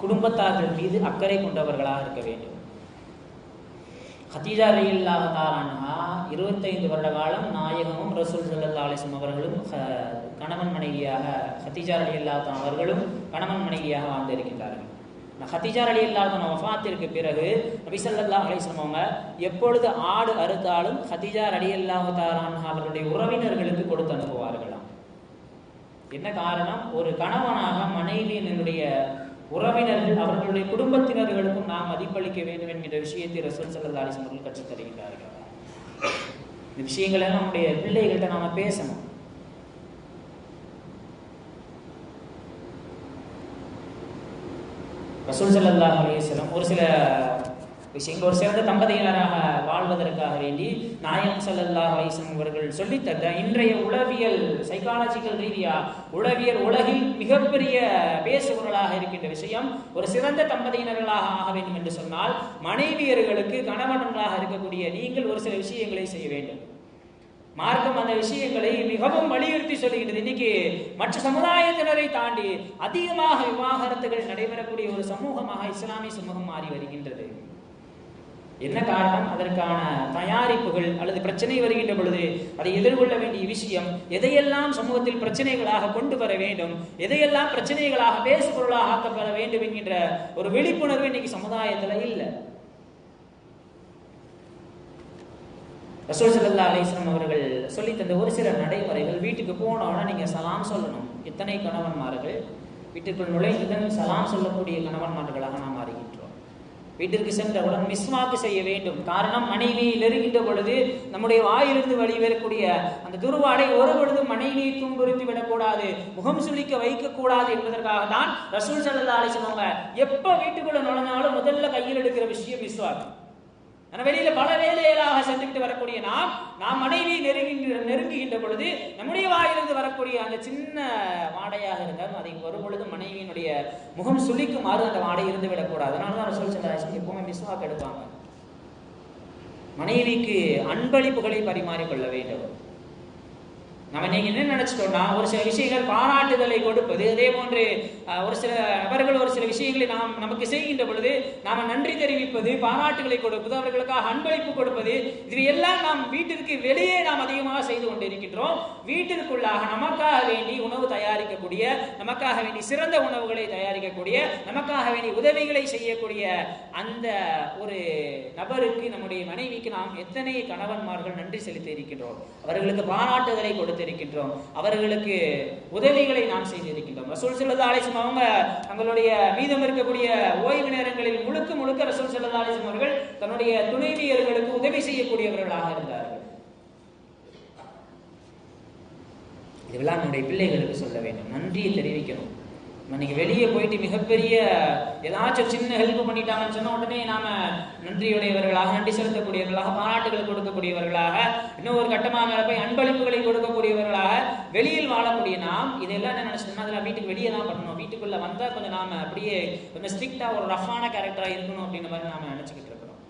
குடும்பத்தார்கள் மீது அக்கறை கொண்டவர்களாக இருக்க வேண்டும். ஹதீஜா ரலியல்லாஹு தஆலா அன்ஹா 25 வருட காலம் நாயகமும் ரசூல் ஸல்லல்லாஹு அலைஹி வஸல்லம் அவர்களும் கணவன் மனைவியாக, ஹதீஜா ரலியல்லாஹு தஆலா அவர்களும் கணவன் மனைவியாக வாழ்ந்திருக்கின்றார்கள். ஹதீஜா ரலியல்லாஹு தஆலா வஃபாத்திற்கு பிறகு நபி ஸல்லல்லாஹு அலைஹி வஸல்லம் அவங்க எப்பொழுது ஆடு அறுத்தாலும் ஹதீஜா ரலியல்லாஹு தஆலா அன்ஹா அவர்களுடைய உறவினர்களுக்கு கொடுத்து அனுப்புவார்களாம். என்ன காரணம்? ஒரு கணவனாக மனைவியினுடைய உறவினர்கள், அவர்களுடைய குடும்பத்தினர்களுக்கும் நாம் மதிப்பளிக்க வேண்டும் என்கிற விஷயத்தை ரசூல் ஸல்லல்லாஹு அலைஹி வஸல்லம் அவர்கள் கற்றுத் தருகின்றார்கள். இந்த விஷயங்களை நம்முடைய பிள்ளைகள்கிட்ட நாம பேசணும். ரசூல் ஸல்லல்லாஹு அலைஹி வஸல்லம் ஒரு சில விஷயங்கள் ஒரு சிறந்த தம்பதியினராக வாழ்வதற்காக வேண்டி நாயகம் ஸல்லல்லாஹு அலைஹி வஸல்லம் அவர்கள் சொல்லித்தந்த இன்றைய உளவியல் சைக்காலஜிக்கல் ரீதியா உளவியல் உலகில் மிகப்பெரிய பேசுபொருளாக இருக்கின்ற விஷயம், ஒரு சிறந்த தம்பதியினர்களாக ஆக வேண்டும் என்று சொன்னால் மனைவியர்களுக்கு கணவன்களாக இருக்கக்கூடிய நீங்கள் ஒரு சில விஷயங்களை செய்ய வேண்டும். மார்க்கம் அந்த விஷயங்களை மிகவும் வலியுறுத்தி சொல்லுகின்றது. இன்னைக்கு மற்ற சமுதாயத்தினரை தாண்டி அதிகமாக விவாகரத்துகள் நடைபெறக்கூடிய ஒரு சமூகமாக இஸ்லாமிய சமூகம் மாறி வருகின்றது. என்ன காரணம்? அதற்கான தயாரிப்புகள் அல்லது பிரச்சனை வருகின்ற பொழுது அதை எதிர்கொள்ள வேண்டிய விஷயம், எதையெல்லாம் சமூகத்தில் பிரச்சனைகளாக கொண்டு வர வேண்டும், எதையெல்லாம் பிரச்சனைகளாக பேசுபொருளாக ஆக்கப்பட வேண்டும் என்கின்ற ஒரு விழிப்புணர்வு இன்னைக்கு சமுதாயத்துல இல்லை. ரசூல் ஸல்லல்லாஹு அலைஹி வஸல்லம் அவர்கள் சொல்லி தந்த ஒரு சில நடைமுறைகள், வீட்டுக்கு போனோன்னா நீங்க சலாம் சொல்லணும். எத்தனை கணவன்மார்கள் வீட்டுக்குள் நுழைந்ததும் சலாம் சொல்லக்கூடிய கணவன்மார்களாக நாம் மாறுகின்றோம். வீட்டிற்கு சென்றவுடன் மிஸ்வாக்கு செய்ய வேண்டும். காரணம், மனைவியை நெருங்கின்ற பொழுது நம்முடைய வாயிலிருந்து வெளிவரக்கூடிய அந்த துருவாடை ஒரு பொழுது மனைவியை துன்புறுத்தி விடக்கூடாது, முகம் சுளிக்க வைக்கக்கூடாது என்பதற்காக தான் ரசூல் ஸல்லல்லாஹு அலைஹி வஸல்லம் எப்ப வீட்டுக்குள்ள நுழைஞ்சாலும் முதல்ல கையில் எடுக்கிற விஷயம் மிஸ்வாக்கு. வெளியில பல வேலைகளாக சென்றுவிட்டு வரக்கூடிய நாம் மனைவியை நெருங்குகின்ற பொழுது நம்முடைய வாயிலிருந்து வரக்கூடிய அந்த சின்ன வாடையாக இருந்தாலும் அதை ஒரு பொழுது மனைவியினுடைய முகம் சுளிக்குமாறு அந்த வாடை இருந்து விடக்கூடாது. அதனாலதான் ரசூல் ஸல்லல்லாஹு அலைஹி வஸல்லம் எப்பவுமே மிஸ்வாக் எடுப்பாங்க. மனைவிக்கு அன்பளிப்புகளை பரிமாறிக்கொள்ள வேண்டும். நம்ம நீங்க என்ன நினைச்சிட்டோம்னா, ஒரு சில விஷயங்கள் பாராட்டுதலை கொடுப்பது, அதே போன்று ஒரு சில நபர்கள் ஒரு சில விஷயங்களை நமக்கு செய்கின்ற பொழுது நாம நன்றி தெரிவிப்பது, பாராட்டுகளை கொடுப்பது, அவர்களுக்காக அன்பளிப்பு கொடுப்பது, இது எல்லாம் நாம் வீட்டிற்கு வெளியே நாம் அதிகமாக செய்து கொண்டிருக்கின்றோம். வீட்டிற்குள்ளாக நமக்காக வேண்டி உணவு தயாரிக்கக்கூடிய, நமக்காக வேண்டி சிறந்த உணவுகளை தயாரிக்கக்கூடிய, நமக்காக வேண்டி உதவிகளை செய்யக்கூடிய அந்த ஒரு நபருக்கு, நம்முடைய மனைவிக்கு நாம் எத்தனை கணவன்மார்கள் நன்றி செலுத்தி இருக்கின்றோம், அவர்களுக்கு பாராட்டுதலை கொடுத்து இருக்கின்றோம், அவர்களுக்கு உதவிகளை நாம் செய்திருக்கின்றோம். ரசூல் ஸல்லல்லாஹு அலைஹி வஸல்லம் அவங்க தங்களுடைய மீதம் இருக்கக்கூடிய ஓய்வு நேரங்களில் முழுக்க ரசூல் ஸல்லல்லாஹு அலைஹி வஸல்லம் அவர்கள் தன்னுடைய துணைவியர்களுக்கு உதவி செய்யக்கூடியவர்களாக இருந்தார்கள். இதெல்லாம் நம்முடைய பிள்ளைகளுக்கு சொல்ல வேண்டும், நன்றியை தெரிவிக்கணும். இன்னைக்கு வெளியே போயிட்டு மிகப்பெரிய ஏதாச்சும் சின்ன ஹெல்ப் பண்ணிட்டாங்கன்னு சொன்னா உடனே நாம நன்றியுடையவர்களாக, நன்றி செலுத்தக்கூடியவர்களாக, பாராட்டுகளை கொடுக்கக்கூடியவர்களாக, இன்னும் ஒரு கட்டமாக மேல போய் அன்பளிப்புகளை கொடுக்கக்கூடியவர்களாக வெளியில் வாழக்கூடிய நாம் இதெல்லாம் என்ன நினைச்சோம்னா, அதெல்லாம் வீட்டுக்கு வெளியே தான் பண்ணணும், வீட்டுக்குள்ள வந்தா கொஞ்சம் நாம அப்படியே கொஞ்சம் ஸ்ட்ரிக்டா ஒரு ரஃபான கேரக்டரா இருக்கணும் அப்படின்ற மாதிரி நாம நினைச்சுக்கிட்டு இருக்கிறோம்.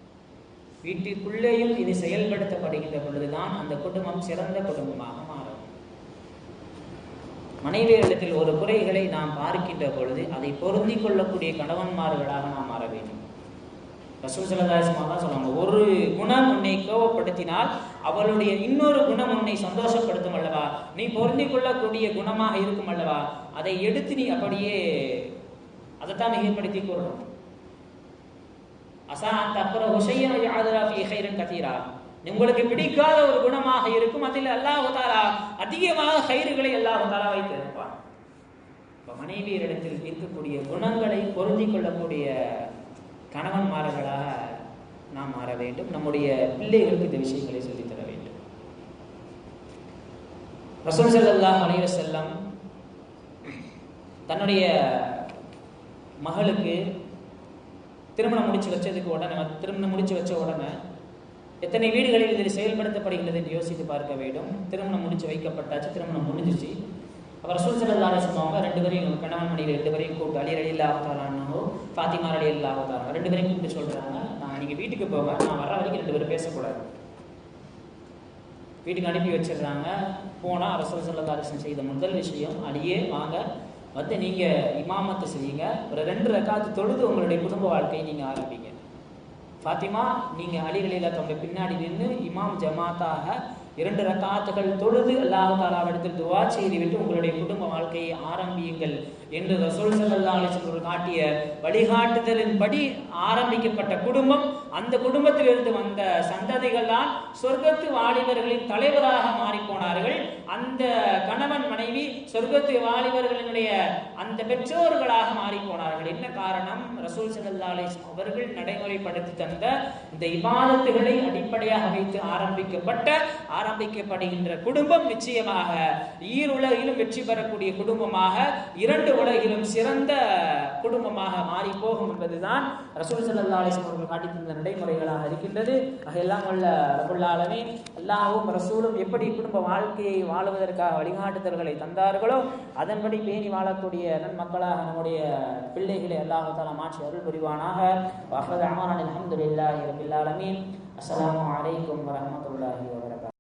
வீட்டுக்குள்ளேயும் இது செயல்படுத்தப்படுகின்ற பொழுதுதான் அந்த குடும்பம் சிறந்த குடும்பமாக மாறும். மனைவியரிடத்தில் ஒரு குறைகளை நாம் பார்க்கின்ற பொழுது அதை பொருந்தி கொள்ளக்கூடிய கணவன்மார்களாக நாம் மாற வேண்டும். ரசூல் ஸல்லல்லாஹு அலைஹி வஸல்லம் தான் சொல்லுவாங்க, ஒரு குணம் உன்னை கோபப்படுத்தினால் அவளுடைய இன்னொரு குணம் உன்னை சந்தோஷப்படுத்தும் அல்லவா, நீ பொருந்தி கொள்ளக்கூடிய குணமாக இருக்கும் அல்லவா, அதை எடுத்து நீ அப்படியே அதைத்தான் மிகைப்படுத்தி கொள்ளணும். அஸா அன் தக்ரஹு ஷைஅன் வயஅதலா ஃபீ கைரன் கதீரா, உங்களுக்கு பிடிக்காத ஒரு குணமாக இருக்கும், அதில் அல்லாஹ் தஆலா அதிகமாக கைறுகளை அல்லாஹ் தஆலா வைத்திருப்பான். மனைவியரிடத்தில் இருக்கக்கூடிய குணங்களை பொருந்தி கொள்ளக்கூடிய கணவன்மார்களாக நாம் மாற வேண்டும். நம்முடைய பிள்ளைகளுக்கு இந்த விஷயங்களை சொல்லித்தர வேண்டும். ரசூல் ஸல்லல்லாஹு அலைஹி வஸல்லம் தன்னுடைய மகளுக்கு திருமணம் முடிச்சு வச்ச உடனே எத்தனை வீடுகளில் இதில் செயல்படுத்தப்படுகிறது என்று யோசித்து பார்க்க வேண்டும். திருமணம் முடிச்சு வைக்கப்பட்டாச்சு, திருமணம் முடிஞ்சிச்சு. அவர் ரசூல் ஸல்லல்லாஹு அலைஹி வஸல்லம் அவங்க ரெண்டு பேரையும், கணவன் மனைவி ரெண்டு பேரையும் கூப்பிட்டு, அலி ரலியல்லாஹு தஆலா அன்ஹு, ஃபாத்திமா ரலியல்லாஹு தஆலா ரெண்டு பேரையும் கூப்பிட்டு சொல்றாங்க, நீங்க வீட்டுக்கு போங்க, நான் வர்ற வரைக்கும் ரெண்டு பேரும் பேசக்கூடாது. வீட்டுக்கு அனுப்பி வச்சிடுறாங்க. போனா ரசூல் ஸல்லல்லாஹு அலைஹி வஸல்லம் செய்த முதல் விஷயம், அலியே வாங்க வந்து நீங்க இமாமத்து செய்யுங்க, ஒரு 2 ரக்காத்து தொழுது உங்களுடைய குடும்ப வாழ்க்கையை நீங்க ஆரம்பிங்க. ஃபாத்திமா, நீங்க அலி ரலியல்லாஹு தஆலா பின்னாடி நின்று இமாம் ஜமாத்தாக 2 ரக்காத்துகள் தொழுது அல்லாஹ் தஆலாவிடத்தில் துஆ செய்துவிட்டு உங்களுடைய குடும்ப வாழ்க்கையை ஆரம்பியுங்கள் என்று ரசூல் ஸல்லல்லாஹு அலைஹி வஸல்லம் காட்டிய வழிகாட்டுதலின்படி ஆரம்பிக்கப்பட்ட குடும்பம், அந்த குடும்பத்திலிருந்து வந்த சந்ததிகள் தான் சொர்க்கத்து வாலிபர்களின் தலைவராக மாறி போனார்கள். அந்த கணவன் மனைவி சொர்க்கத்து வாலிபர்களினுடைய அந்த பெற்றோர்களாக மாறி போனார்கள். என்ன காரணம்? ரசூல் ஸல்லல்லாஹு அலைஹி வஸல்லம் அவர்கள் நடைமுறைப்படுத்தி தந்த இந்த இபாதத்துகளை அடிப்படையாக வைத்து ஆரம்பிக்கப்படுகின்ற குடும்பம் நிச்சயமாக ஈருலகிலும் வெற்றி பெறக்கூடிய குடும்பமாக, இரண்டு உலகிலும் சிறந்த குடும்பமாக மாறி போகும் என்பதுதான் ரசூல் ஸல்லல்லாஹு அலைஹி வஸல்லம் அவர்கள் காட்டி தந்த நடைமுறைகளாக இருக்கின்றது. எல்லாம் வல்ல ரப்புல் ஆலமீன் அல்லாஹ்வும் ரசூலும் எப்படி குடும்ப வாழ்க்கையை வாழுவதற்காக வழிகாட்டுதல்களை தந்தார்களோ அதன்படி பேணி வாழக்கூடிய நன்மக்களாக நம்முடைய பிள்ளைகளை அல்லாஹ் தஆலா மாற்றி அருள் புரிவானாக. வ ஆஃபிரு தஅவானா அல்ஹம்துலில்லாஹி ரப்பில் ஆலமீன். அஸ்ஸலாமு அலைக்கும் வரஹ்மத்துல்லாஹி வபரகாத்துஹு.